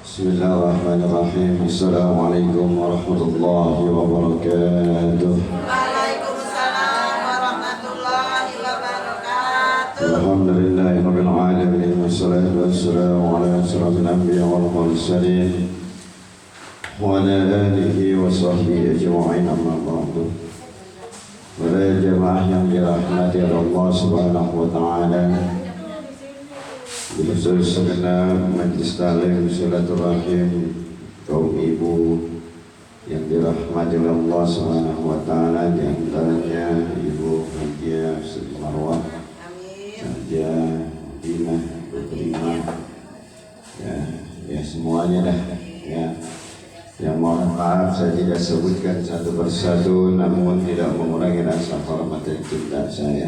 Bismillahirrahmanirrahim. Assalamualaikum warahmatullahi wabarakatuh. Waalaikumsalam warahmatullahi wabarakatuh. Alhamdulillahirabbil alamin wassalatu wassalamu ala asyrafil anbiya wal mursalin wa ala alihi wa sahbihi ajma'in, amma ba'du. Para jemaah yang dirahmati Allah Subhanahu wa taala, Bersama segenap majlis taklim silaturahim kaum ibu yang dirahmati Allah Subhanahu wa taala, di antaranya Ibu Hajiah Siti Marwah, Saja Dina, Terima, ya semuanya dah ya. Yang mohon maaf saya tidak sebutkan satu persatu, namun tidak mengurangi rasa hormat dan cinta saya.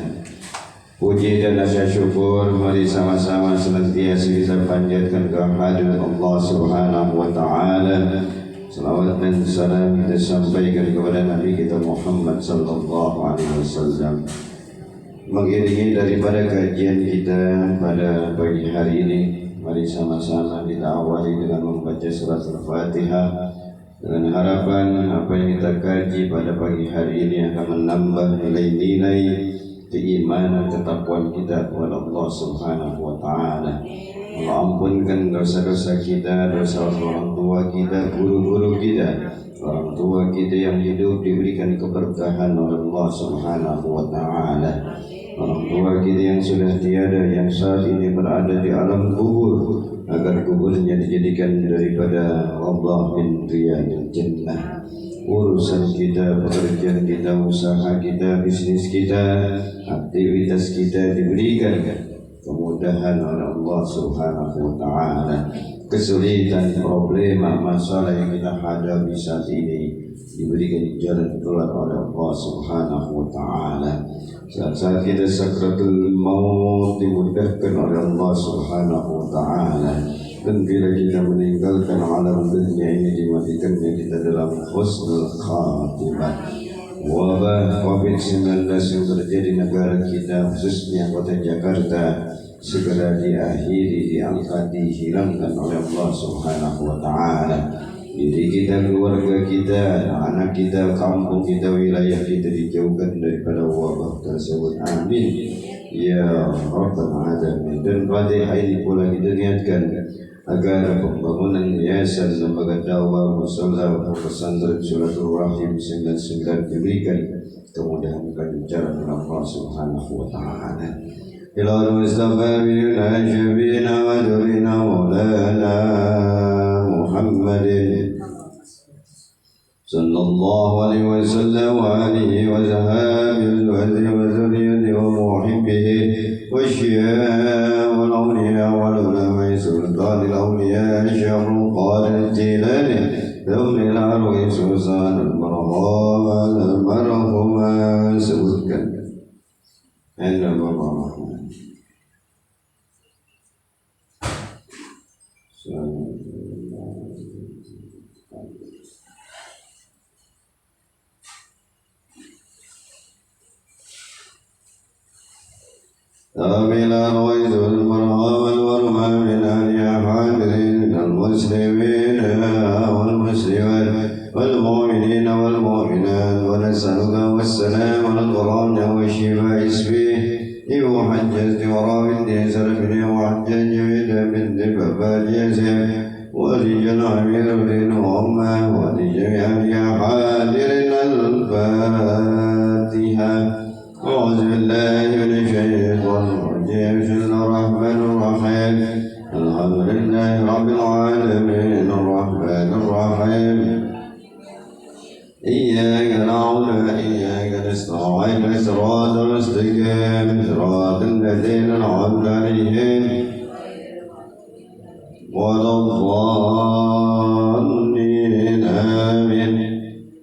Puji dan rasa syukur mari sama-sama senantiasa kita panjatkan kehadirat Allah Subhanahu wa taala. Salawat dan salam kita sampaikan kepada Nabi kita Muhammad sallallahu alaihi wasallam. Mengiringi daripada kajian kita pada pagi hari ini, mari sama-sama kita awali dengan membaca surat Al-Fatihah, dengan harapan apa yang kita kaji pada pagi hari ini akan menambah nilai-nilai keimanan, ketakwaan kita kepada Allah Subhanahu wa taala. Allah ampunkan dosa-dosa kita, dosa orang tua kita, guru-guru kita, orang tua kita yang hidup diberikan keberkahan oleh Allah Subhanahu wa taala. Orang tua kita yang sudah tiada, yang saat ini berada di alam kubur, agar kuburnya dijadikan daripada Allah min riyadil jannah. Urusan kita, pekerjaan kita, usaha kita, bisnis kita, aktivitas kita diberikan kemudahan oleh Allah Subhanahu wa taala. Kesulitan, problema, masalah yang kita hadapi saat ini diberikan jalan keluar oleh Allah Subhanahu wa taala. Saat kita sakratul maut dimudahkan oleh Allah Subhanahu wa taala. Dan bila kita meninggalkan alam dunia ini, dimatikannya kita dalam husnul khatimah. Wabah COVID-19 yang terjadi di negara kita, khususnya kota Jakarta, segera diakhiri, diangkat, dihilangkan oleh Allah Subhanahu wa taala. Diri kita, keluarga kita, anak kita, kampung kita, wilayah kita dijauhkan daripada wabah tersebut. Amin ya rabbal alamin. Dan pada hari ini pula kita niatkan agar pembangunan yayasan lembaga dakwah musalla pesantren Silatul Rahim 99 diberikan kemudahan kelancaran oleh Allah Subhanahu wa taala. Ila Mustafa bina syabina wa durina maulana Muhammadin sallallahu alaihi wasallam wa alihi wa sahbihi wa zurriyyatihi wa muhibbihi wa syi'a wal awliya wal ulama sultan al awliya syarul qadir jilani dawli al arwi susan al marhum sebutkan anna barakah آمين رويد المرأة والورمى من أهل حاضرين المسلمين والمسلمات والمؤمنين والمؤمنات ونسألك والسلام والغرام والشفاء اسمه وحجز وراب سلفني وحجز جميل بنت بابات يسير ولجميع أمير وأمة ولجميع حاضرين الفاتحة. أعوذ بالله من الشيطان الرجيم. بسم الله الرحمن الرحيم. الحمد لله رب العالمين الرحمن الرحيم. إياك نعبد وإياك نستعين صراط المستقيم صراط الذين أنعمت عليهم ولا الضالين آمين.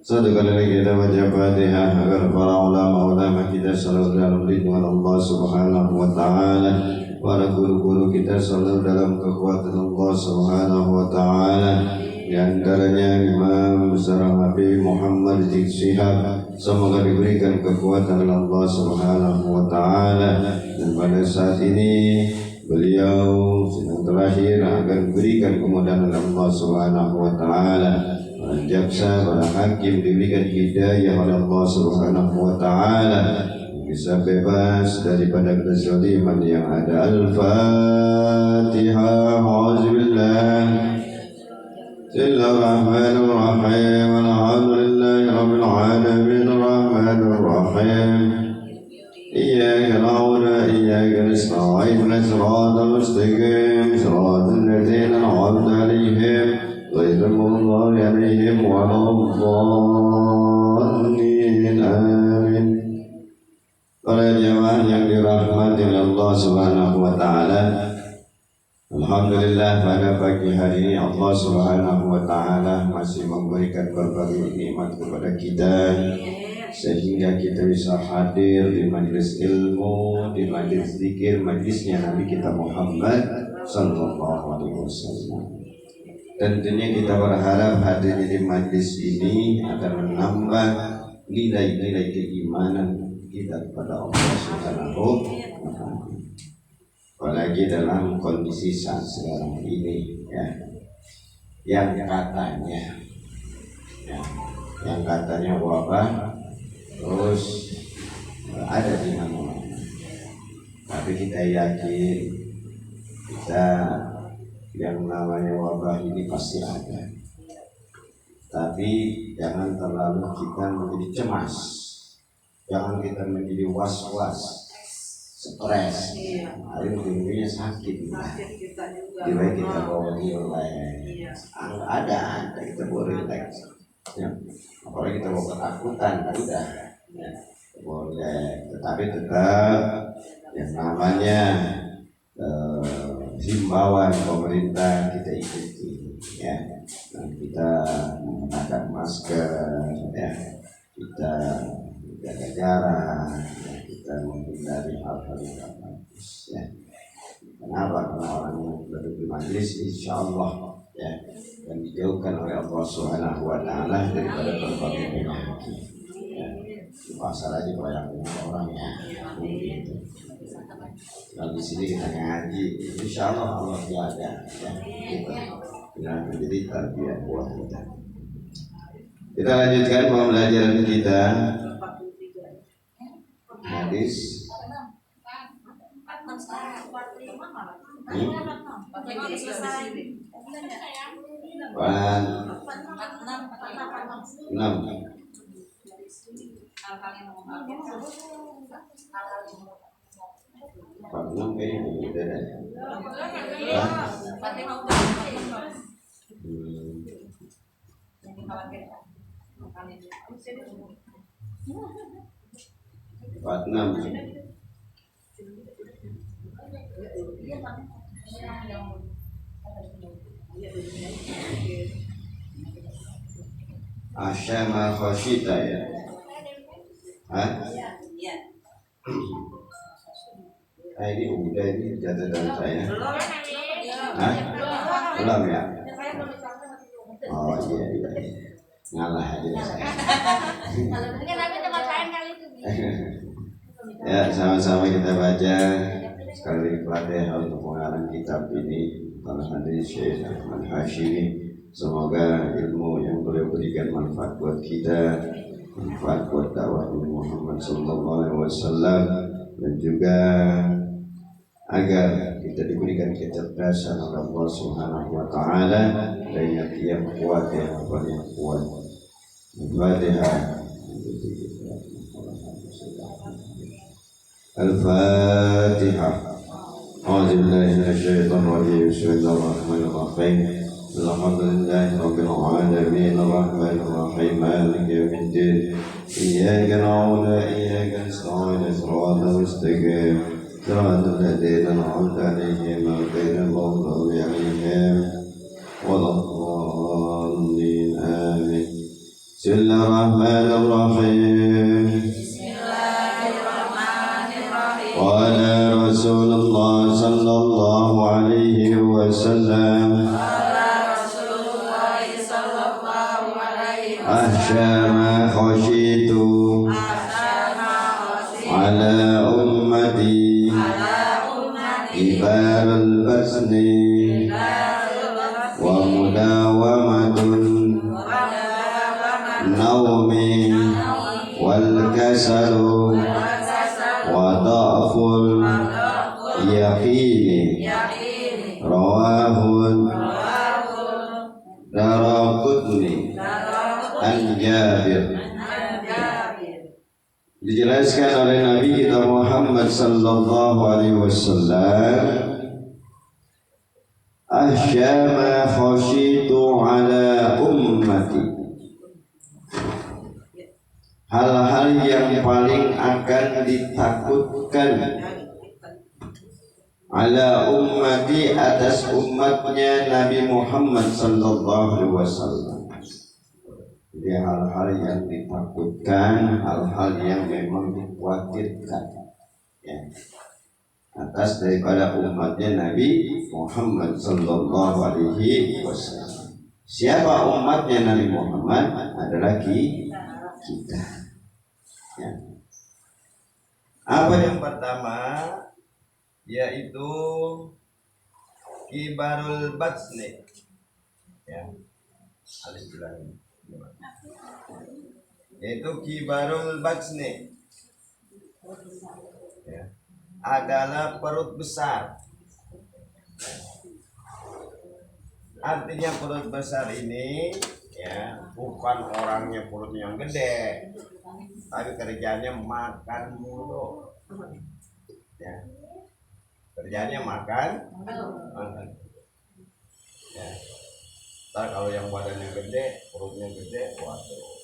Sadaqallahu kita baca Fatihah agar para ulama kita selalu dalam lindungan Allah Subhanahu wa taala, para guru-guru kita selalu dalam kekuatan Allah Subhanahu wa taala. Di antaranya Imam Besar Habib Muhammad Rizik Syihab, semoga diberikan kekuatan oleh Allah Subhanahu wa taala, dan pada saat ini beliau sedang terakhir akan diberikan kemudahan oleh Allah Subhanahu wa taala. Para jaksa, para hakim diberikan hidayah oleh Allah Subhanahu wa taala, bisa bebas daripada kezaliman yang ada. Al-Fatihah. Auzubillah. Bismillahirrahmanirrahim. Alhamdulillahi rabbil alamin. Arrahmanirrahim. Iyyaka na'budu wa iyyaka nasta'in. Shiratal mustaqim. Shiratal ladzina an'amta 'alaihim ghairil maghdubi 'alaihim waladdallin. Amin. Para jemaah yang dirahmati Allah Subhanahu wa taala, alhamdulillah pada pagi hari ini Allah Subhanahu wa taala masih memberikan berbagai nikmat kepada kita sehingga kita bisa hadir di majelis ilmu, di majelis zikir, majelisnya Nabi kita Muhammad sallallahu alaihi wasallam. Tentunya kita berharap hadir di majelis ini akan menambah nilai-nilai keimanan kita kepada Allah Subhanahu wa taala. Apalagi dalam kondisi saat sekarang ini ya, yang katanya wabah terus ada di mana-mana, tapi kita yakin kita yang namanya wabah ini pasti ada, tapi jangan terlalu kita menjadi cemas, jangan kita menjadi was-was, stres, ujung-ujungnya sakit, lebih kita bawa relax, ada kita bawa relax, ya. Apalagi kita bawa ketakutan, udah, ya. Boleh, tetapi tetap yang namanya himbauan pemerintah kita ikuti, ya. Dan kita menggunakan masker, ya. Kita jaga jarak, ya. Kita menghindari hal-hal yang bagus, ya. Kenapa? Karena orang yang duduk di majlis insya Allah, ya, dan dijauhkan oleh Allah Subhanahu wa taala daripada berbagai penyakit, ya. Di pasar aja banyak orangnya begitu. Kalau di sini kita ngaji, insya Allah Allah jaga, ya, kita dengan menjadi tarbiyah buat kita. Kita lanjutkan pembelajaran kita. Hadis kayaknya udah deh. Asyama khashita ya. Ini udah, ini catatan saya. Belum ya? Oh iya. Ngalah aja saya. Ya, sama-sama kita baca sekali Fatihah untuk pengarang kitab ini, Al-Hadis Syekh Ahmad Hashimi. Semoga ilmu yang beliau berikan manfaat buat kita, manfaat buat dakwah Muhammad sallallahu alaihi wasallam, dan juga agar kita diberikan kecerdasan oleh Allah Subhanahu wa taala dan yang kuat, yang paling kuat. Al-Fatihah. Al-Fatihah. A'udzubillahi minasyaitonir rajim. Bismillahirrahmanirrahim. Alhamdulillahi rabbil alamin. Arrahmanir rahim. Maliki yaumiddin. Iyyaka na'budu wa iyyaka nasta'in. Shiratal mustaqim. Shiratal ladzina an'amta 'alaihim ghairil maghdubi 'alaihim waladdallin. Amin. Bismillahirrahmanirrahim. Qala Rasulullah sallallahu alaihi wasallam. Asyama khashitu ala ummati ibarul basni wa mudawamatun naumi wal kasalu wa da'ful yaqini rawahun Daraqutni an Jabir. Dijelaskan oleh Nabi kita Muhammad sallallahu alaihi wasallam, asyama khashitu ala ummati, hal-hal yang paling akan ditakutkan ala ummati, atas umatnya Nabi Muhammad sallallahu alaihi wasallam. Jadi hal-hal yang ditakutkan, hal-hal yang memang dikhawatirkan, ya, atas daripada umatnya Nabi Muhammad sallallahu alaihi wasallam. Siapa umatnya Nabi Muhammad? Adalah kita. Ya. Apa yang pertama? Yaitu kibarul batsni, ya, yaitu kibarul batsni, ya, adalah perut besar. Artinya perut besar ini, ya, bukan orangnya perutnya yang gede, tapi kerjanya makan mulu, ya. Kerjanya makan. Ya. Ntar kalau yang badannya gede, perutnya gede, waduh,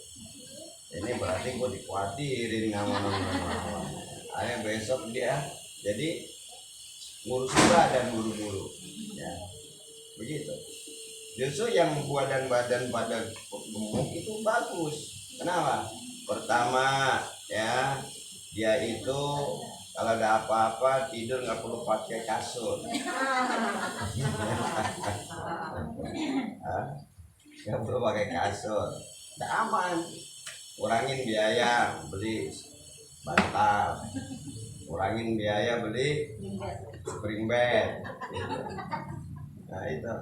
ini berarti gue dikhawatirin nama-nama. Ayo besok dia jadi ngurus badan buru-buru, ya, begitu. Justru yang badan pada gemuk itu bagus. Kenapa? Pertama, ya, dia itu kalau ada apa-apa tidur nggak perlu pakai kasur, nggak perlu pakai kasur, udah aman. Kurangin biaya beli bantal, kurangin biaya beli spring bed, gitu. Nah itu.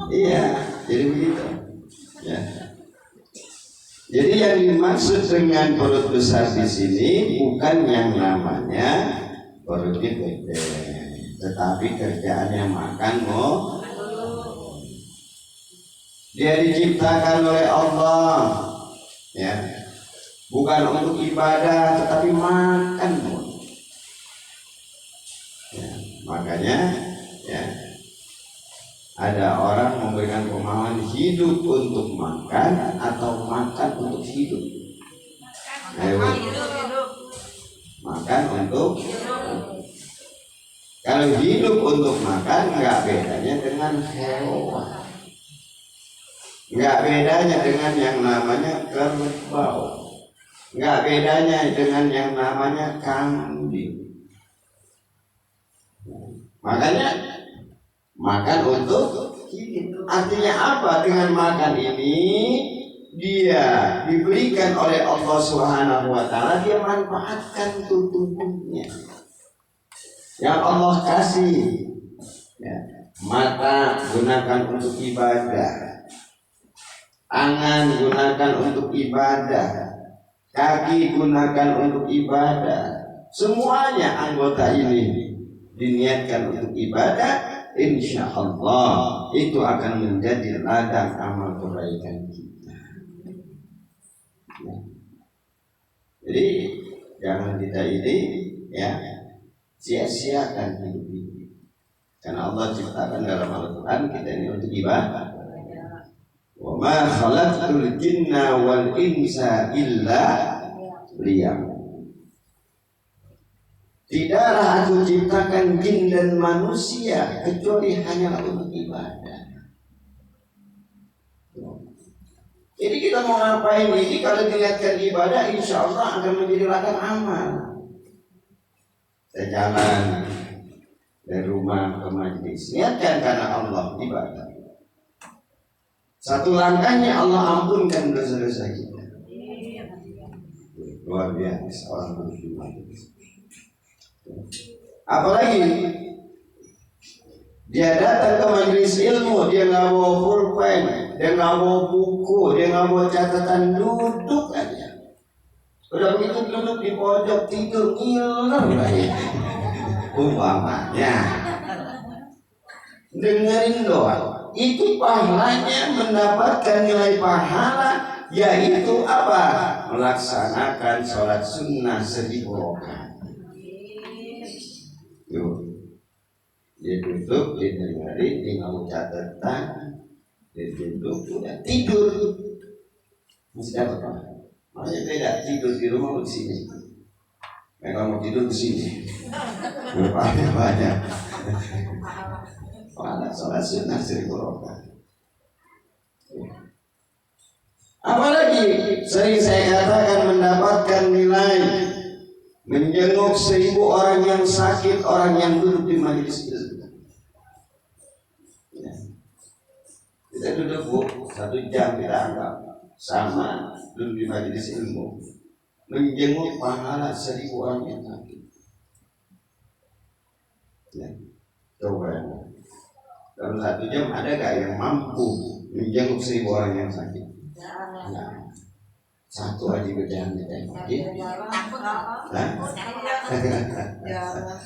Iya, jadi begitu. Ya. Jadi yang dimaksud dengan perut besar di sini bukan yang namanya perutnya gede, tetapi kerjaannya makan Dia diciptakan oleh Allah, ya, bukan untuk ibadah, tetapi makan ya, makanya, ya, ada orang memberikan pemahaman hidup untuk makan atau makan untuk hidup. Makan untuk hidup. Kalau hidup untuk makan, nggak bedanya dengan hewan, nggak bedanya dengan yang namanya kerbau, nggak bedanya dengan yang namanya kambing. Makanya makan untuk hidup. Artinya apa? Dengan makan ini dia diberikan oleh Allah Subhanahu wa taala, dia manfaatkan tubuhnya yang Allah kasih, ya. Mata gunakan untuk ibadah, tangan gunakan untuk ibadah, kaki gunakan untuk ibadah. Semuanya anggota ini diniatkan untuk ibadah. Insya Allah itu akan menjadi ladang amal kebaikan kita. Ya. Jadi jangan kita ini, ya, sia-siakan hidup ini. Karena Allah ciptakan dalam Al-Quran kita ini untuk ibadah. Wa ma khalaqtul jinna wal insa illa liya'budun. Tidaklah aku ciptakan jin dan manusia kecuali hanya untuk ibadah. Jadi kita mau ngapain ini? Kalau dilihatkan ibadah, insya Allah akan menjadi ladang amal. Saya jalan dari rumah ke majlis, niatkan karena Allah ibadah. Satu langkahnya Allah ampunkan dosa-dosa kita. Luar biasa orang beriman. Apalagi dia datang ke majelis ilmu, dia nggak bawa pulpen, dia nggak bawa buku, dia nggak bawa catatan, duduk aja. Udah begitu duduk di pojok tidur ngiler aja. Umpamanya dengerin doa, itu pahalanya mendapatkan nilai pahala, yaitu apa? Melaksanakan sholat sunnah 1000 rakaat. Yuk. Dia duduk, dia dengerin, dia mau catatan, dia duduk, udah tidur. Masih dapat apa? Makanya beda, tidur di rumah di sini. Kalau mau tidur di sini, banyak. Pahala sholat sunnah 1000 rakaat. Apalagi sering saya katakan mendapatkan nilai menjenguk 1000 orang yang sakit, orang yang duduk di majelis ilmu. Ya. Kita duduk 1 jam kita anggap sama duduk di majelis ilmu, menjenguk pahala 1000 orang yang sakit. Ya. Coba ya. Dalam 1 jam ada gak yang mampu menjenguk 1000 orang yang sakit? Nah, satu aja berjalan di tengok.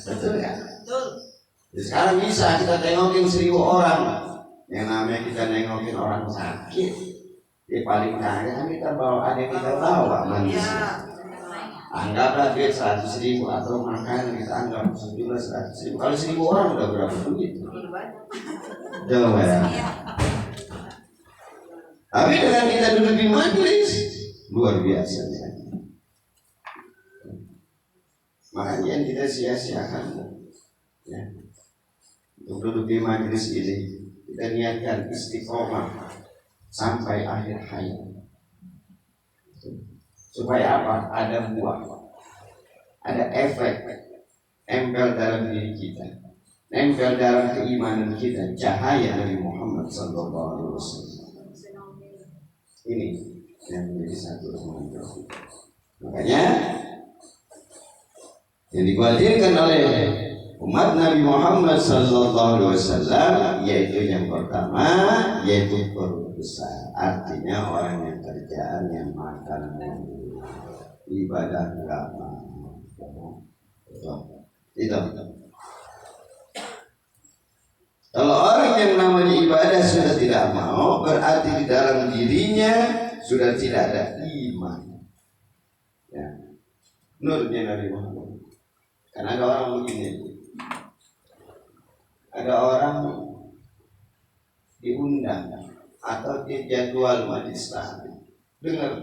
Betul kan? Sekarang bisa kita tengokin 1000 orang. Yang namanya kita nengokin orang sakit, dia paling kaya kan kita bawa, ada kita bawa manusia. Anggaplah duit 100.000 atau makan kita anggap sejumlah 100.000. Kalau 1000 orang udah berapa duit? Jauh ya. Tapi dengan kita duduk di majelis luar biasa ya. Makanya kita sia-siakan ya. Untuk duduk di majelis ini kita niatkan istiqomah sampai akhir hayat. Supaya apa? Ada buah, ada efek nempel dalam diri kita, nempel dalam keimanan kita, cahaya Nabi Muhammad SAW. Ini yang menjadi satu mantra. Makanya yang dikhawatirkan oleh umat Nabi Muhammad SAW yaitu yang pertama, yaitu perut besar. Artinya orang yang kerjaan, yang makan, yang ibadah enggak mau. Itu. Kalau orang yang namanya ibadah sudah tidak mau, berarti di dalam dirinya sudah tidak ada iman. Ya. Nurnya Nabi Muhammad. Karena ada orang begini, ada orang diundang atau dijadwal majelis taklim, dengar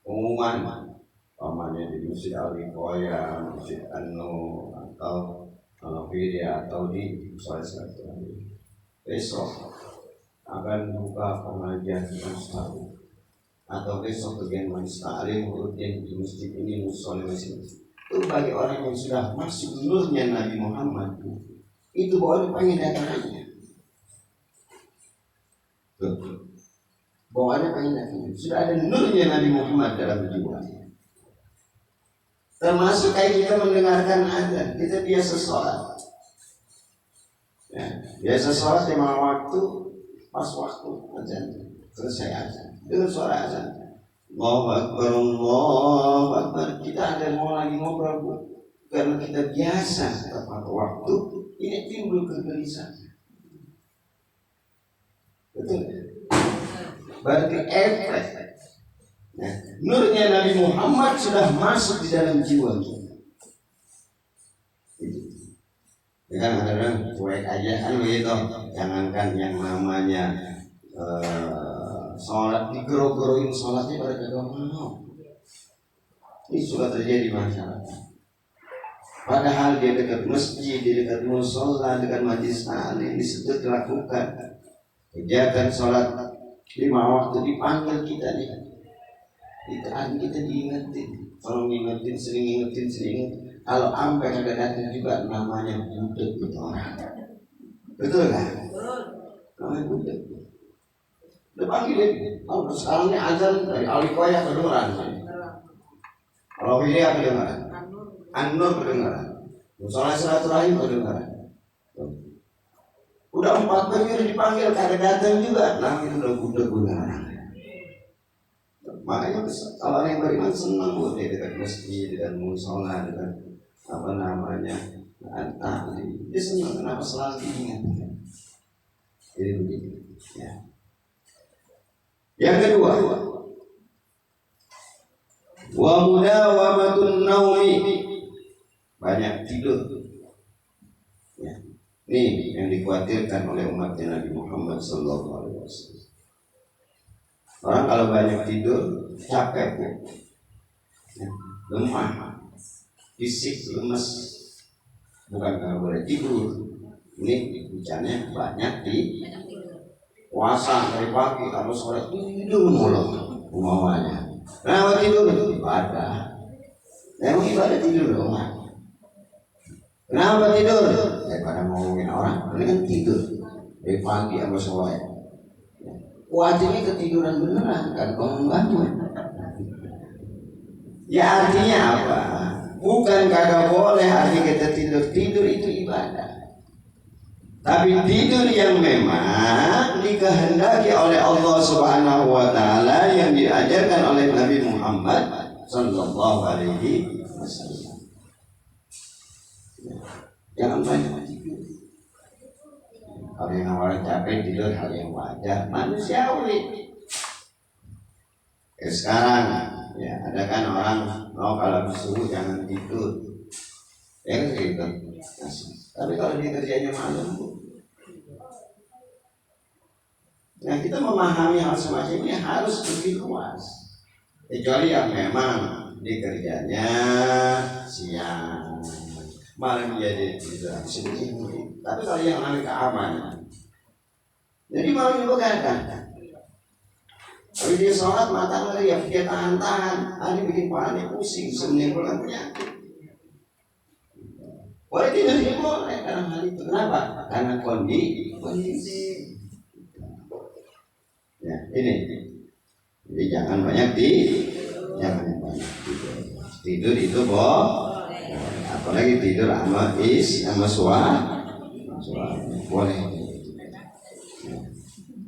pengumuman, pamannya di Masjid Al-Riqoya, Masjid An-Nur, atau Al-Fidya, atau di Musola besok akan buka pengajian Ustaz, atau besok bagian majelis taklim rutin di masjid ini, musola masjid. Itu bagi orang yang sudah masuk nurnya Nabi Muhammad, itu boleh pengen datangannya. Bawaannya pengen datangannya. Sudah ada nurnya Nabi Muhammad dalam jiwanya. Termasuk kayak kita mendengarkan azan, kita biasa sholat. Ya, biasa sholat 5 waktu, pas waktu azan selesai azan, dengar suara azan, Allahu Akbar, Allahu Akbar. Kita ada mau lagi ngobrol, Bu, karena kita biasa tepat waktu, ini timbul kegelisahan. Betul? Berarti efek. Nah, nurnya Nabi Muhammad sudah masuk di dalam jiwa kita. Ya kan, kadang-kadang cuek aja kan begitu. Jangankan yang namanya sholat, digero-geroin sholatnya pada kagak mau. Ini sudah terjadi di masyarakat. Padahal dia dekat masjid, dia dekat musola, dekat majelis taklim, disitu dilakukan kegiatan sholat 5 waktu, dipanggil kita nih. Kita diingetin. Kalau ngingetin, sering ingetin. Kalau sampai kagak datang juga namanya budek itu orang. Betul kan? Namanya budek. Udah panggilin. Oh, sekarang ini azan dari Alikoya kedengaran. Kalau Widya kedengaran. An-Nur kedengaran. Musola silaturahim kedengaran. Udah 4 kali dipanggil, kada datang juga. Nah itu udah guna. Makanya kalau yang beriman senang buat dia dekat masjid, dekat musola, dekat apa namanya, dia senang. Kenapa selalu diingat? Jadi begitu. Ya. Yang kedua, wa mudawamatun naumi, banyak tidur. Ya. Ini yang dikhawatirkan oleh umat Nabi Muhammad SAW. Orang kalau banyak tidur capek, ya, lemah, fisik lemes, bukan karena boleh tidur. Ini bicaranya banyak di puasa dari pagi kalau sore tidur mulu umumnya. Kenapa tidur? Ibadah. Memang ibadah tidur dong. Kenapa tidur? Daripada ngomongin orang, ini kan tidur dari pagi sama sore. Wah, ini ketiduran beneran, kan kamu bangun. Ya artinya apa? Bukan kagak boleh artinya kita tidur itu ibadah. Tapi tidur yang memang dikehendaki oleh Allah Subhanahu wa taala yang diajarkan oleh Nabi Muhammad sallallahu alaihi wasallam. Jangan banyak tidur. Kalau yang orang capek tidur hal yang wajar, manusiawi. Sekarang ya ada kan orang kalau disuruh jangan tidur, ya kan gitu. Tapi kalau dia kerjanya malam, nah kita memahami hal semacam ini harus lebih luas. Kecuali yang memang dia kerjanya siang, malam jadi tidak sedikit. Tapi kalau yang namanya keamanan, jadi malam juga kadang. Kalau dia sholat mata ngeliat, dia tahan-tahan, ini bikin kepalanya pusing, menimbulkan penyakit. Boleh tidur dia boleh karena hal itu. Kenapa? Karena kondisi. Ya ini. Jadi jangan banyak jangan banyak tidur itu boleh. Apalagi tidur sama suami boleh. Ya.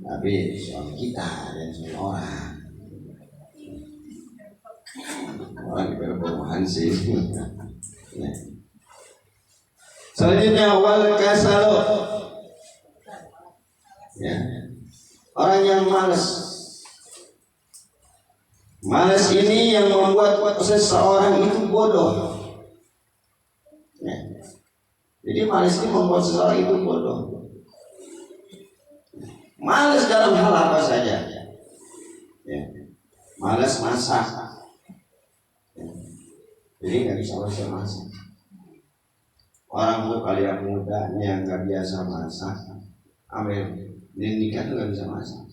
Tapi suami kita dan suami orang di perumahan sih. Ya. Selanjutnya wal kasalo, ya, orang yang malas ini yang membuat seseorang itu bodoh. Ya. Jadi malas ini membuat seseorang itu bodoh. Malas dalam hal apa saja. Ya. Malas masak. Ya. Jadi nggak bisa masak. Orang tuh kalian mudanya nggak biasa masak, ambil nikah tuh nggak bisa masak.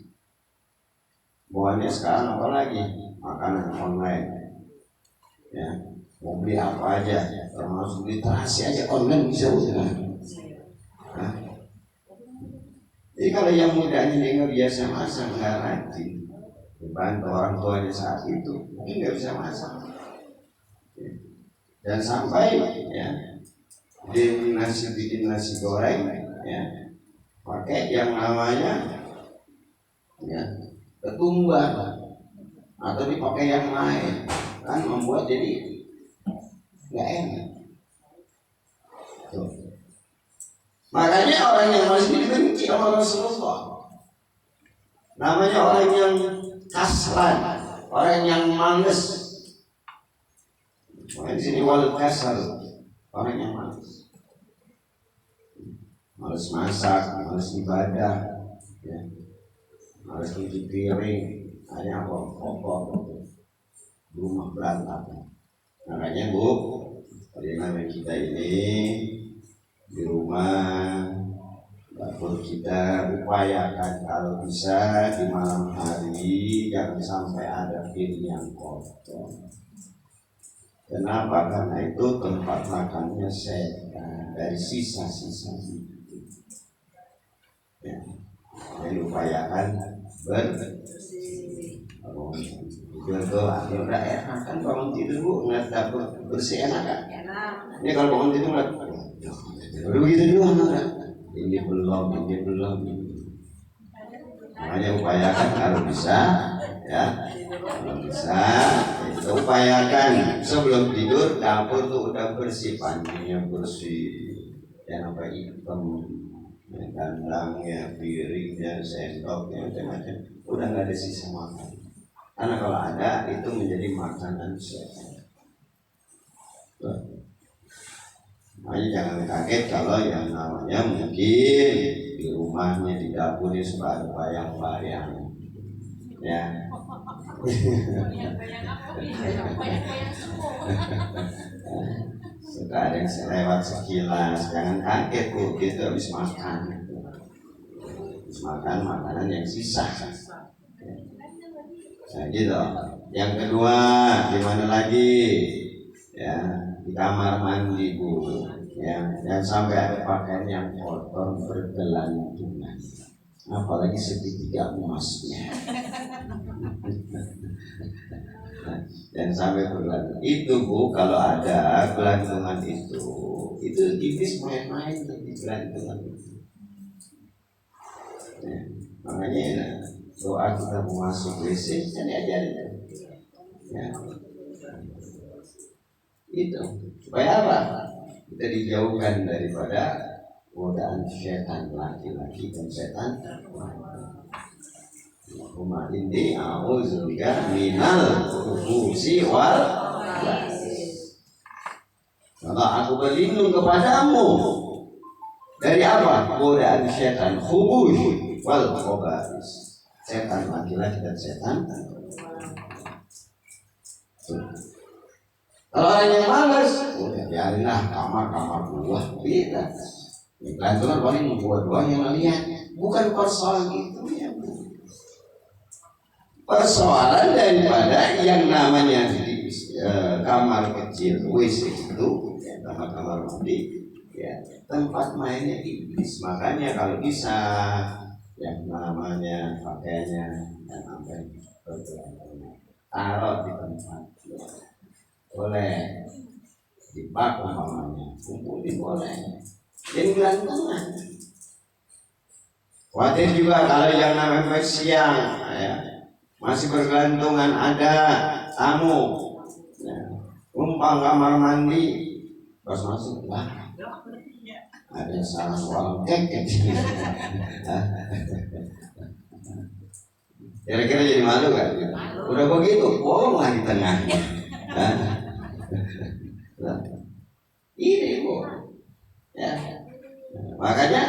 Bawaannya sekarang apalagi makanan online, ya mau beli apa aja, termasuk literasi aja online bisa udah. Nah, jadi kalau yang mudanya dia nggak biasa masak, nggak rajin, dibantu orang tuanya saat itu, mungkin nggak bisa masak. Dan sampai ya bikin nasi goreng, ya pakai yang namanya ya ketumbar atau dipakai yang lain, kan membuat jadi nggak enak. Tuh. Makanya orang yang malas ini dibenci oleh Rasulullah. Namanya orang yang kaslan, orang yang malas. Di sini wal kasal, orang yang malas. Malas masak, malas ibadah, ya. Malas cuci piring, hanya pokok rumah berantakan. Makanya Bu, bagaimana kita ini di rumah dapur kita upayakan kalau bisa di malam hari jangan sampai ada piring yang kotor. Kenapa? Karena itu tempat makannya setan dari sisa-sisa itu. Ya. Jadi upayakan betul artinya udah enak kan bangun tidur bu ngeliat dapur bersih enak kan? Ini kalau bangun tidur ngeliat udah begitu juga kan? Ini belum. Makanya upayakan kalau bisa ya, kalau bisa kita upayakan sebelum tidur dapur tuh udah bersih, pandinya bersih, ya sampai hitam, ya, kandangnya, piringnya, sendoknya, macam-macam, udah nggak ada sisa makan. Karena kalau ada itu menjadi makanan sehat. Makanya jangan kaget kalau yang namanya mungkin di rumahnya di dapurnya suka ada bayang-bayang, ya. Suka ada yang lewat sekilas, jangan kaget bu, itu habis makan. Habis makan makanan yang sisa. Nah gitu. Yang kedua, gimana lagi? Ya, di kamar mandi bu, ya, jangan sampai ada pakaian yang kotor bergelantungan, apalagi segitiga emasnya. Dan sampai bergelantungan itu bu, kalau ada gelantungan itu iblis main-main di gelantungan itu. Ya, makanya doa kita mau masuk WC kan diajarin ya. Itu supaya apa? Kita dijauhkan daripada godaan setan laki-laki dan setan Allahumma inni a'udzubika minal khubusi wal khaba'is. Maka aku berlindung kepadamu dari apa? Godaan setan khubus wal khaba'is. Setan laki-laki dan setan. Kalau orang yang malas, udah biarinlah kamar gua beda. Gelantungan paling dua-dua yang lihat. Bukan persoalan itu ya. Persoalan daripada yang namanya di kamar kecil WC itu, ya, kamar mandi, ya, tempat mainnya iblis. Makanya kalau bisa yang namanya pakaiannya dan sampai bergelantungan taruh di tempat, ya. Boleh di bak umpamanya, kumpulin boleh. Jadi gelantungan. Khawatir juga kalau yang namanya siang, ya, masih bergelantungan ada tamu, ya, numpang kamar mandi, pas masuk lah ada salah soal kek. Kira-kira jadi malu kan? Udah begitu, bolong lah di tengahnya. Ini bu, ya. Makanya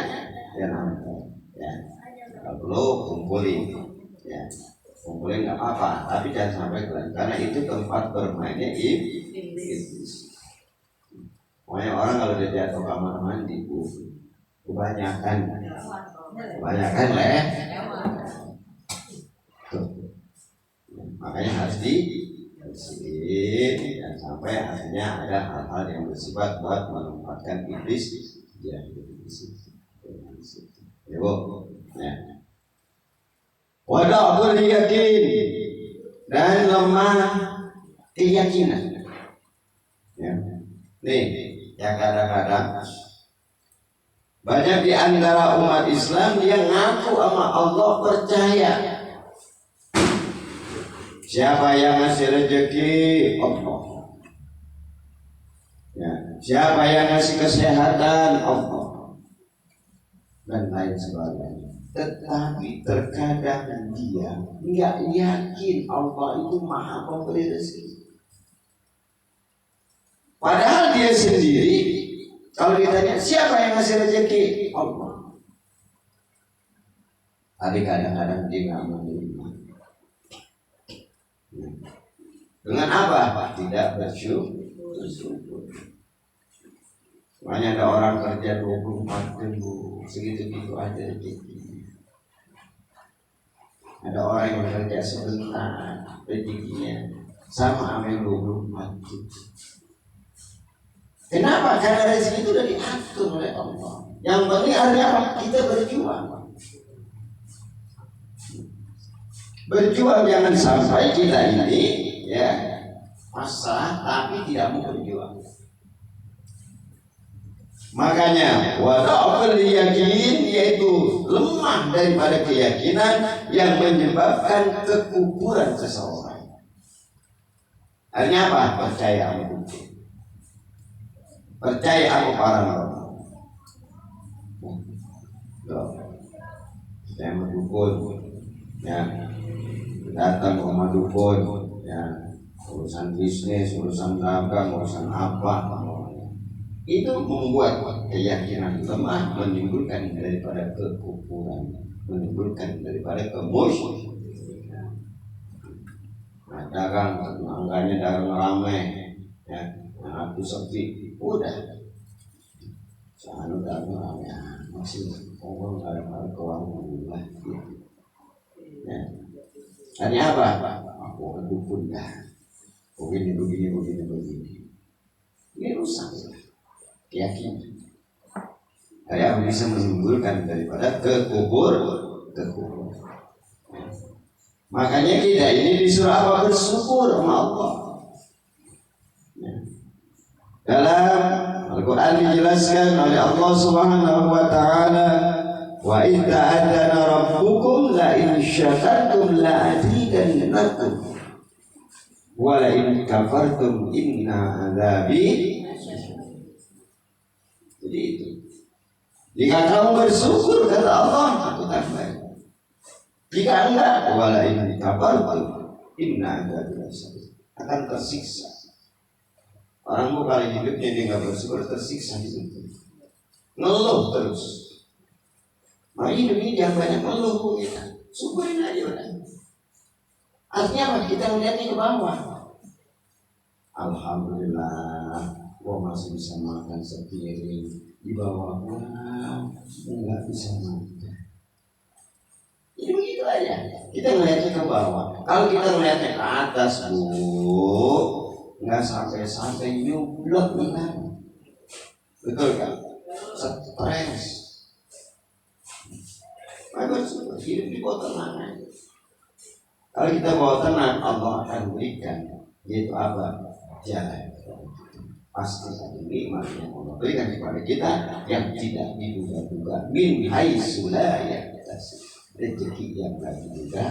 ya, kalau kumpulin, ya, kumpulin nggak apa-apa, tapi jangan sampai kalian, karena itu tempat bermainnya iblis. Makanya orang kalau dia jatuh kamar mandi, bu, kebanyakan lah. Makanya harus dibersihin, dan sampai akhirnya ada hal-hal yang bersifat buat menempatkan iblis ya di situ. Ya bu, ya. Wada'ul yakin dan lemah keyakinan. Ya. Nih, yang kadang-kadang banyak di antara umat Islam yang ngaku sama Allah percaya. Siapa yang ngasih rezeki? Allah. Ya. Siapa yang ngasih kesehatan? Allah. Dan lain sebagainya. Tetapi terkadang dia nggak yakin Allah itu maha pemberi rezeki. Padahal dia sendiri kalau ditanya siapa yang ngasih rezeki? Allah. Tapi kadang-kadang dia nggak menerima. Dengan apa? Tidak bersyukur. Makanya ada orang kerja 24 jam segitu-gitu aja rezekinya. Ada orang yang kerja sebentar rezekinya sama yang 24 jam. Kenapa? Karena rezeki itu sudah diatur oleh Allah. Yang penting artinya apa? Kita berjuang. Berjuang jangan sampai kita ini ya pasrah tapi tidak mau berjuang. Makanya wada'aful yakin, yaitu lemah daripada keyakinan yang menyebabkan kekufuran seseorang. Artinya apa? Percaya sama dukun, percaya sama paranormal. Saya sama dukun, ya datang ke rumah dukun, ya urusan bisnis, urusan dagang, urusan apa, itu membuat keyakinan lemah, menimbulkan daripada kekufuran, menimbulkan daripada kemusyrikan. Nah, dagang tetangganya dagang ramai, ya, nah aku sepi, udah, jangan dagang ramai, masih orang ada ke warung lah, ya. Hanya apa? Aku dukun dah, begini. Ini rusak keyakinan. Yang bisa menimbulkan daripada kekufuran. Makanya kita ini disuruh apa? Bersyukur sama Allah. Dalam Al-Quran dijelaskan oleh Allah Subhanahu wa Ta'ala, wa idza adana rabbukum la in syakartum la azidannakum wa la in kafartum inna adzabi. Jadi itu, jika kamu bersyukur kata Allah, aku tambah. Jika enggak, wa la in kafartum inna adzabi akan tersiksa. Orang mau kali hidupnya dia nggak bersyukur, tersiksa hidupnya, ngeluh terus. Nah hidup ini jangan banyak ngeluh kita, syukurin aja udah. Artinya apa? Kita melihatnya ke bawah. Alhamdulillah, gua masih bisa makan sepiring. Di bawah gua nggak bisa makan. Jadi begitu aja. Kita melihatnya ke bawah. Kalau kita melihatnya ke atas, bu, nggak sampai nyublok nih, betul kan? Stres. Maka hidup di bawah tenang aja. Kalau kita bawa tenang, Allah akan berikan, yaitu apa? Jalan. Pasti satu nikmat yang Allah berikan kepada kita yang tidak diduga-duga. Min haitsu la yahtasib, rezeki yang tidak diduga.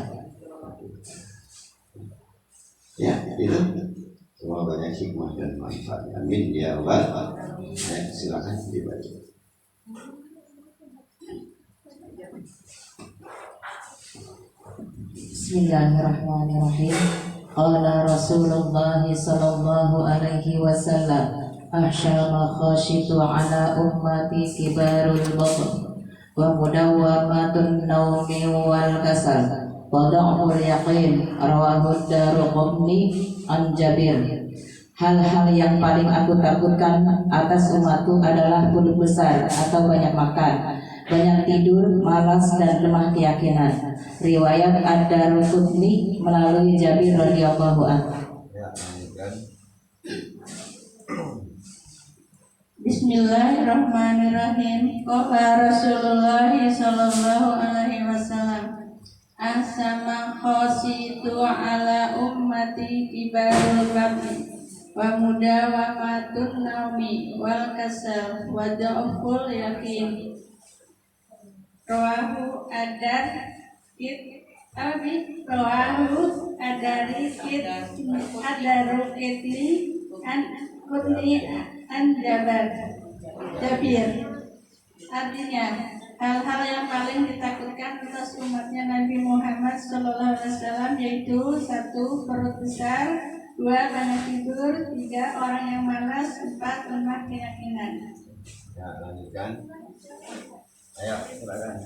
Ya, itu. Semua banyak hikmah dan manfaat. Amin ya Allah. Silakan dibaca. Bismillahirrahmanirrahim. Qala Rasulullah sallallahu alaihi wasallam, ahsyama khashitu ala ummati kibarul batn wa mudawwamatun naumi wal kasal wa dha'ful yaqin. Rawahu Daruqutni an Jabir. Hal-hal yang paling aku takutkan atas umatku adalah bunuh besar atau banyak makan, banyak tidur, malas, dan lemah keyakinan. Riwayat Ad-Daruqutni melalui Jabir radhiyallahu anhu. Bismillahirrahmanirrahim. Qala Rasulullah sallallahu alaihi wasallam, asama khasitu ala ummati kibarul batni wa mudawamatun naumi wal kasal wa dha'ful yakin. Rawahu Ad-Daruqutni an Jabir. Artinya, hal-hal yang paling ditakutkan atas umatnya Nabi Muhammad SAW yaitu 1. Perut besar, 2. Banyak tidur, 3. Orang yang malas, 4. Lemah keyakinan. Ya, lanjutkan. Ayo, silakan.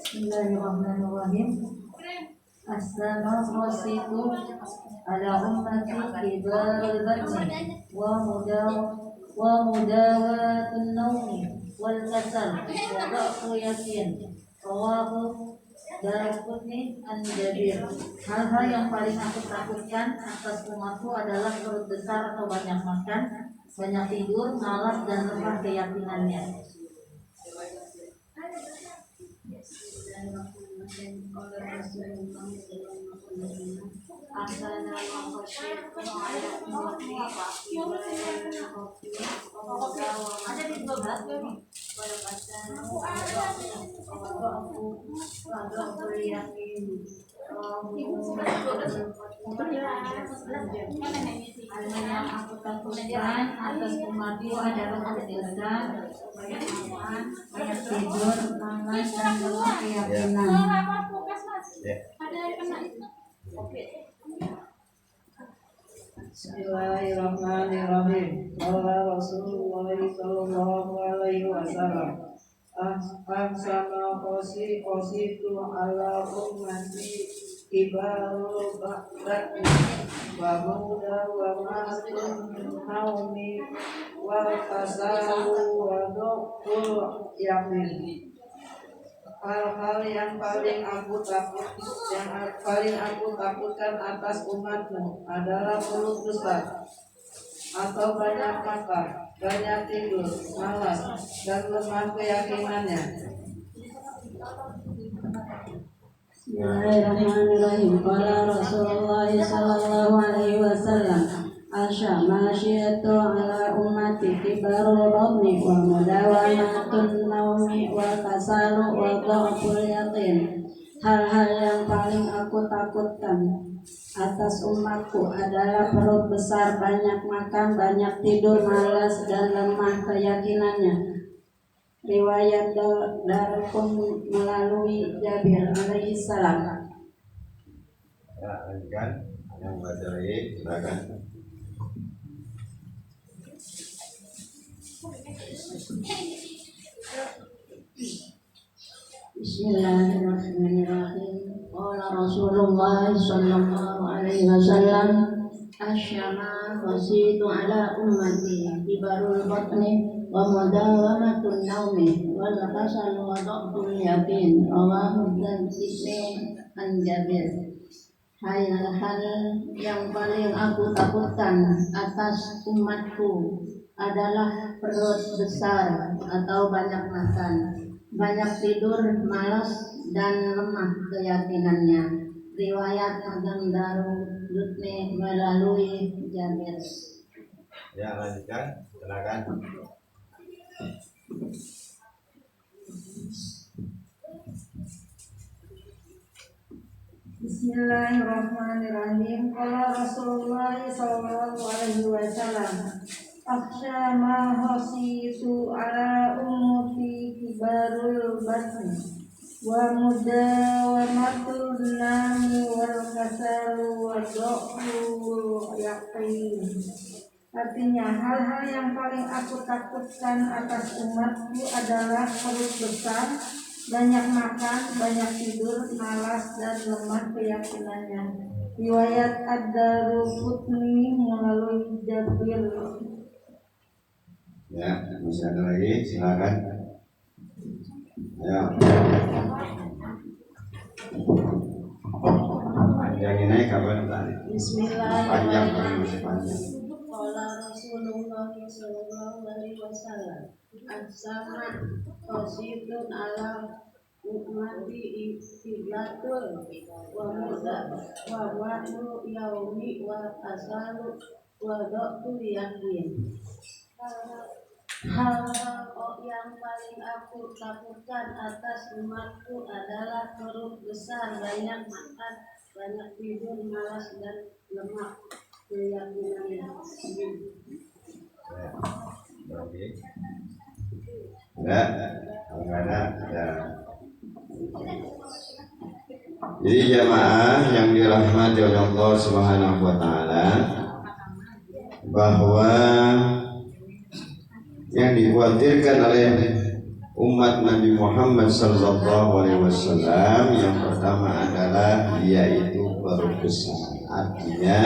Bismillahirrahmanirrahim. As-sama khasitu ala ummati kibarul batni wa mudawatun naumi wal kasal wa dha'fu yakin. Rawahu Daruqutni an Jabir. Hal-hal yang paling aku takutkan atas umatku adalah perut besar atau banyak makan, banyak tidur, malas, dan lemah keyakinannya. oleh Rasulullah SAW. Asana wa khasyitu ala ummati ada di 12 wal kasanu wa yakin yang aku takutkan atas umatku adalah kebiasaan banyak makan, banyak tidur, malas dan lemah keyakinan. Bismillahirrahmanirrahim. Qala Rasulullah sallallahu alaihi wasallam, ahsana qasitu ala ummati kibarul ba'dati wa muda wa masun naumi wa kasalu wa dokul yamin. Hal-hal yang paling aku takutkan atas umatmu adalah perut besar atau banyak makan, banyak tidur, malas dan lemah keyakinannya. Bismillahirrahmanirrahim. Qala Rasulullah sallallahu alaihi wasallam, asy-syamashiyatu ala ummati kibarul batni wa mudawamatun naumi wa kasalu wa dha'ful yaqin. Hal-hal yang paling aku takutkan atas umatku adalah perut besar, banyak makan, banyak tidur, malas dan lemah keyakinannya. Riwayat Darqum melalui Jabir alaihi salam. Ya, lanjutkan. Yang baca lagi, silakan. Bismillahirrahmanirrahim. Qala Rasulullah sallallahu alaihi wasallam, asyama qasitu ala ummati kibarul batni wa mudawamatun naumi wal kasalu wa dha'ful yakin. Rawahu Tirmidzi an Jabir. Hal-hal yang paling aku takutkan atas umatku adalah perut besar atau banyak makan, banyak tidur, malas dan lemah keyakinannya. Riwayat Agam Darulutni melalui Jabir. Ya, lanjutkan. Silakan. Bismillahirrahmanirrahim. Qala Rasulullah sallallahu alaihi wasallam, akhsha ma khasitu ala ummati kibarul batni wa mudawamatul nami wal kasalu wa dha'ful yaqin. Artinya, hal-hal yang paling aku takutkan atas umatku adalah perut besar, banyak makan, banyak tidur, malas dan lemah keyakinannya. Riwayat Ad-Darqutni melalui Jabir. Ya, masih ada lagi, silakan. Ya. Panjangin aja kapan tadi. Panjang, masih panjang. Qala Rasulullah sallallahu alaihi wasallam, as-sama qasitun ala ummati iblatul wa muda wa wa'nu yaumi wa asalu wa dha'ful yakin. Hal yang paling aku takutkan atas umatku adalah perut besar, banyak makan, banyak tidur, malas dan lemah keyakinannya. Ya, kalau nggak ada. Jadi jamaah yang dirahmati oleh Allah Subhanahu wa taala, bahwa yang dikhawatirkan oleh umat Nabi Muhammad sallallahu alaihi wasallam yang pertama adalah yaitu perut besar. Artinya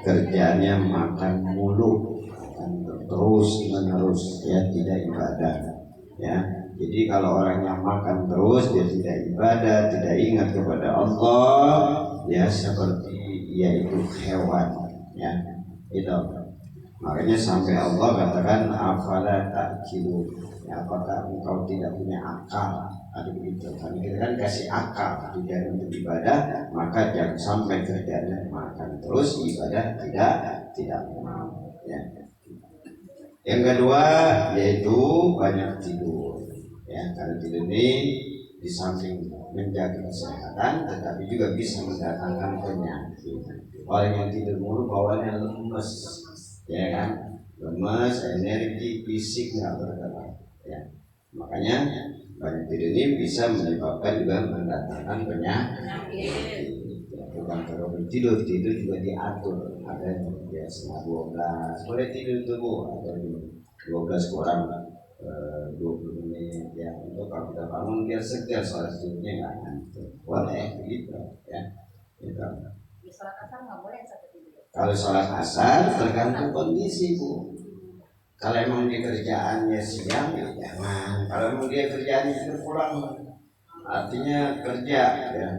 kerjanya makan mulu, terus menerus, ya, tidak ibadah, ya. Jadi kalau orang yang makan terus, dia tidak ibadah, tidak ingat kepada Allah, ya, seperti yaitu hewan, ya, itu. Makanya sampai Allah katakan afala ta'qilun, ya, apakah engkau tidak punya akal? Ada begitu. Kami kita kan kasih akal tujuan untuk ibadah, maka jangan sampai kerjanya makan terus ibadah tidak mau. Ya. Yang kedua yaitu banyak tidur. Ya, karena tidur ini di samping menjaga kesehatan, tetapi juga bisa mendatangkan penyakit. Orang yang tidur mulu bawaannya lemes, ya kan? Lemes, energi fisik nggak bergerak. Ya, makanya banyak tidur ini bisa menyebabkan juga mendatangkan penyakit. Ya, bukan kalau tidur juga diatur. Ada yang ya setengah 12 boleh tidur tubuh, atau 12 kurang 20 menit ya, untuk kalau kita bangun biar segar soal tidurnya nggak ngantuk, boleh begitu ya. Gitu. Sholat asar nggak boleh sampai tidur. Kalau sholat asar tergantung kondisi Bu. Kalau emang dia kerjaannya siang ya jangan. Kalau emang dia kerjaannya pulang, artinya kerja ya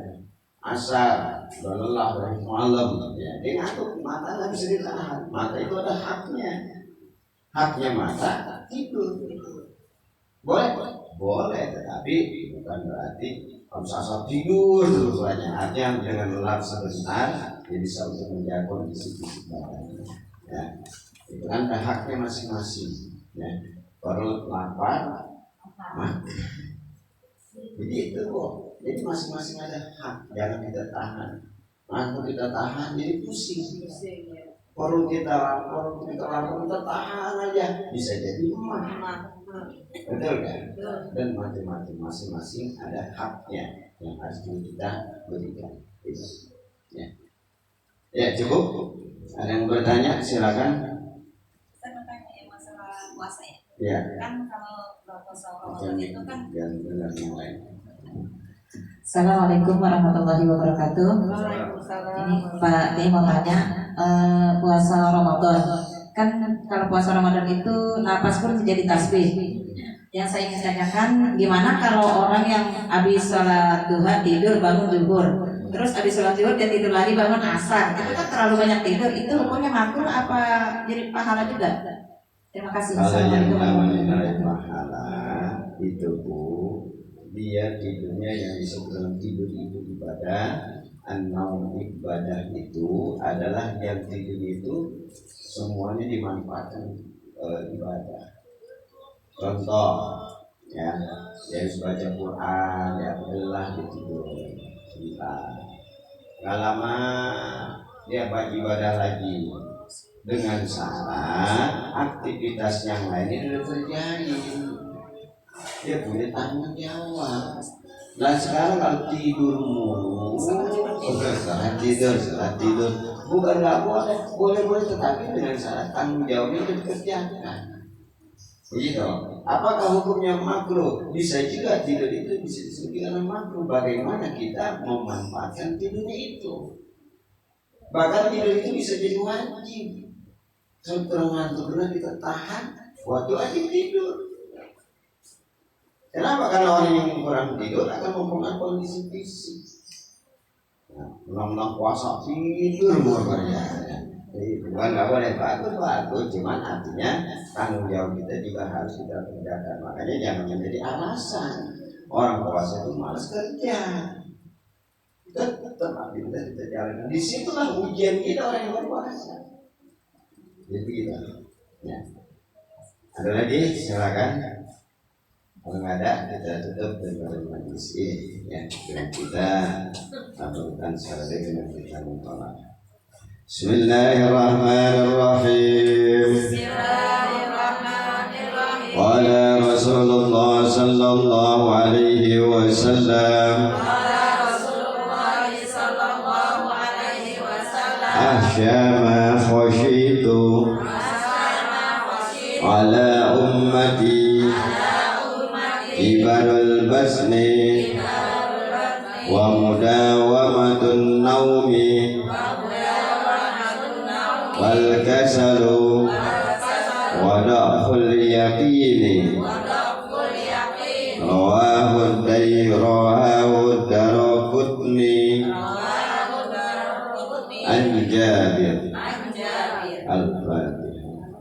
asar udah lelah dari malam ya, dia ngantuk, mata nggak bisa ditahan. Mata itu ada haknya mata tidur. Boleh, tetapi bukan berarti harus asal tidur terus banyak. Artinya dengan lelah sebentar, dia bisa untuk menjaga kondisi fisik badannya. Ya, itu kan haknya masing-masing. Ya, perut lapar, makan. Begitu kok. Jadi masing-masing ada hak, jangan kita tahan. Kalau kita tahan, jadi pusing. Perut kita lapar, kita tahan aja, bisa jadi lemah. Betul kan? Dan macam-macam, masing-masing ada haknya yang harus kita berikan. Ya cukup. Ada yang bertanya silakan. Saya mau tanya yang masalah puasa ya. Ya. Kan kalau puasa Ramadan itu kan yang benar yang lain. Assalamualaikum warahmatullahi wabarakatuh. Ini Pak Kiai mau tanya, puasa Ramadan kan kalau puasa Ramadan itu napas pun menjadi tasbih. Yang saya ingin tanyakan, gimana kalau orang yang habis sholat duha tidur bangun zuhur, terus habis sholat zuhur dia tidur lagi bangun asar, itu kan terlalu banyak tidur, itu hukumnya makruh apa jadi pahala juga? Terima kasih. Kalau yang namanya pahala itu Bu, dia tidurnya yang disebut tidur itu ibadah. An-naum ibadah itu adalah yang tidur itu semuanya dimanfaatkan ibadah. Contoh ya, dia harus baca Quran, ya adalah tidur sebentar. Gak lama dia beribadah lagi dengan syarat aktivitas yang lainnya sudah terjadi. Dia punya tanggung jawab. Dan sekarang kalau tidur mulu, setelah tidur, bukan nggak boleh, tetapi dengan syarat tanggung jawabnya itu dikerjakan. Begitu. Apakah hukumnya makruh? Bisa juga tidur itu bisa disebut dengan makruh. Bagaimana kita memanfaatkan tidurnya itu? Bahkan tidur itu bisa jadi wajib. Setelah ngantuk kita tahan, waktu aja tidur. Kenapa? Karena orang yang kurang tidur akan mempengaruhi kondisi fisik. Menang-menang puasa tidur kerjanya. Jadi bukan nggak boleh bagus, cuman artinya tanggung jawab kita juga harus kita kerjakan. Makanya jangan menjadi alasan orang puasa itu malas kerja. Tetap aktivitas kita jalankan. Disitulah ujian kita orang yang berpuasa. Jadi kita. Ya. Ada lagi silakan. Kalau nggak ada kita tutup dengan majlis ini ya, dengan kita lakukan secara dengan kita mentolak. Bismillahirrahmanirrahim. Bismillahirrahmanirrahim. Qala Rasulullah sallallahu alaihi wasallam. Ahsyama khashitu ala ummati kibarul basni wa mudawamatun naumi wal kasalu wa da'ful yaqini rawahu Daraqutni an Jabir al-Fatihah.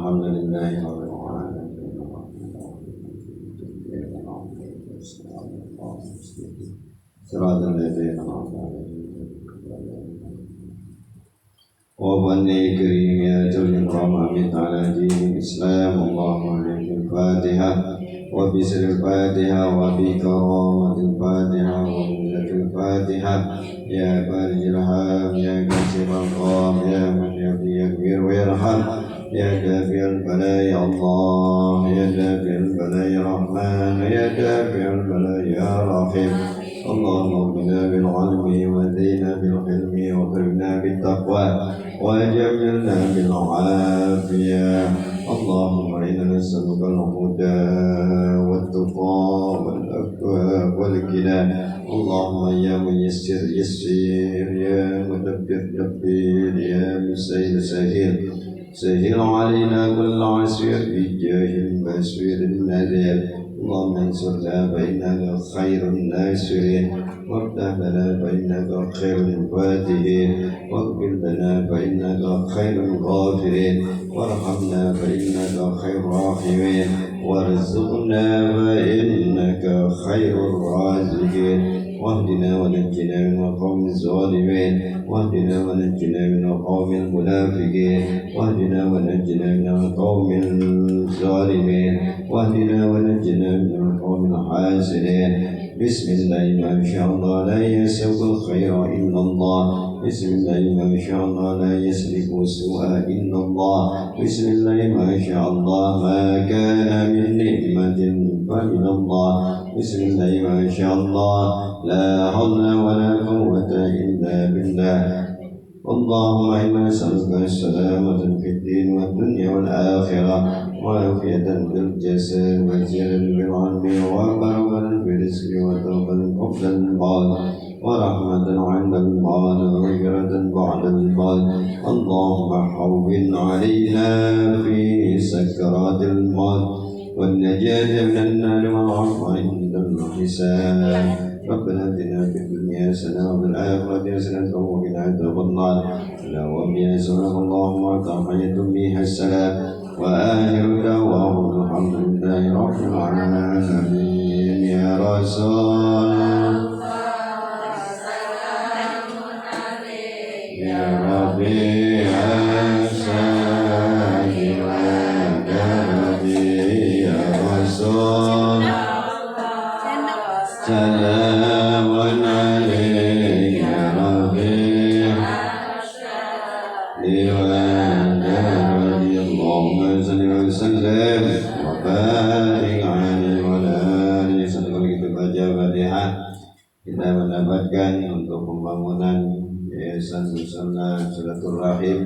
alhamdulillahi rabbil alamin. Siratal ladzina an'amta 'alaihim. وبني كريم يا جل الكرم أمت على دين الإسلام اللهم عليك الفاتحة وبسر الفاتحة وبكرامة الفاتحة وبملة الفاتحة يا بارج الحام يا كاشف الغام يا من يغفر ويرحم يا دافع البلاء يا الله يا دافع البلاء يا رحمن يا دافع البلاء يا رحيم اللهم اغفنا بالعلم وزينا بالحلم وكرمنا بالتقوى وجملنا بالعافية اللهم إنا نسألك الهدى والتقى والعفاف والغنى اللهم يا ميسر يسير يا مدبر دبر يا مسهل سهيل سهل علينا كل عسير بجاه المسير النذير اللهم انصرنا فإنك خير الناصرين وافتح لنا فإنك خير الفاتحين واغفر لنا فإنك خير الغافرين وارحمنا فإنك خير الراحمين وارزقنا فإنك خير الرازقين واهدنا ونجنا من القوم الظالمين واهدنا ونجنا من القوم المنافقين واهدنا ونجنا من القوم الظالمين واهدنا ونجنا من القوم الحاسدين بسم الله ما شاء الله لا يسوق الخير إلا الله بسم الله ما شاء الله لا يسلك السوء إلا الله بسم الله ما شاء الله ما كان من نعمة فمن الله بسم الله ما شاء الله لا حول ولا قوة إلا بالله اللهم إنا نسألك السلامة في الدين والدنيا والآخرة وعافية في الجسد وزيادة في العلم وبركة في الرزق وتوبة قبل الموت ورحمة عند الموت ومغفرة بعد الموت اللهم هون علينا في سكرات الموت والنجاة من النار والعفو عند الحساب ربنا اتنا في الدنيا حسنة وفي الآخرة حسنة وقنا عذاب النار اللهم يا سبحان اللهم وتحية بها السلام وآخر دعواهم الحمد لله رب العالمين يا رسول يا ربي أسأل ودربي يا رسول سلام عليك يا ربي ودربي اللهم صل وسلم وبارك عليه وعلى آله وسلم. Kita baca Fatihah, kita mendapatkan untuk pembangunan Yayasan Musala Silaturahim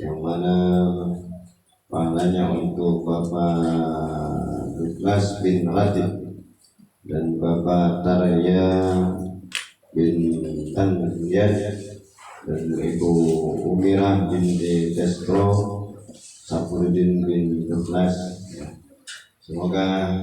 yang mana pahalanya untuk Bapak Douglas bin Latif dan Bapak Tarya bin Tanriyad dan Ibu Umirah binti Destro Safuruddin bin Douglas. Semoga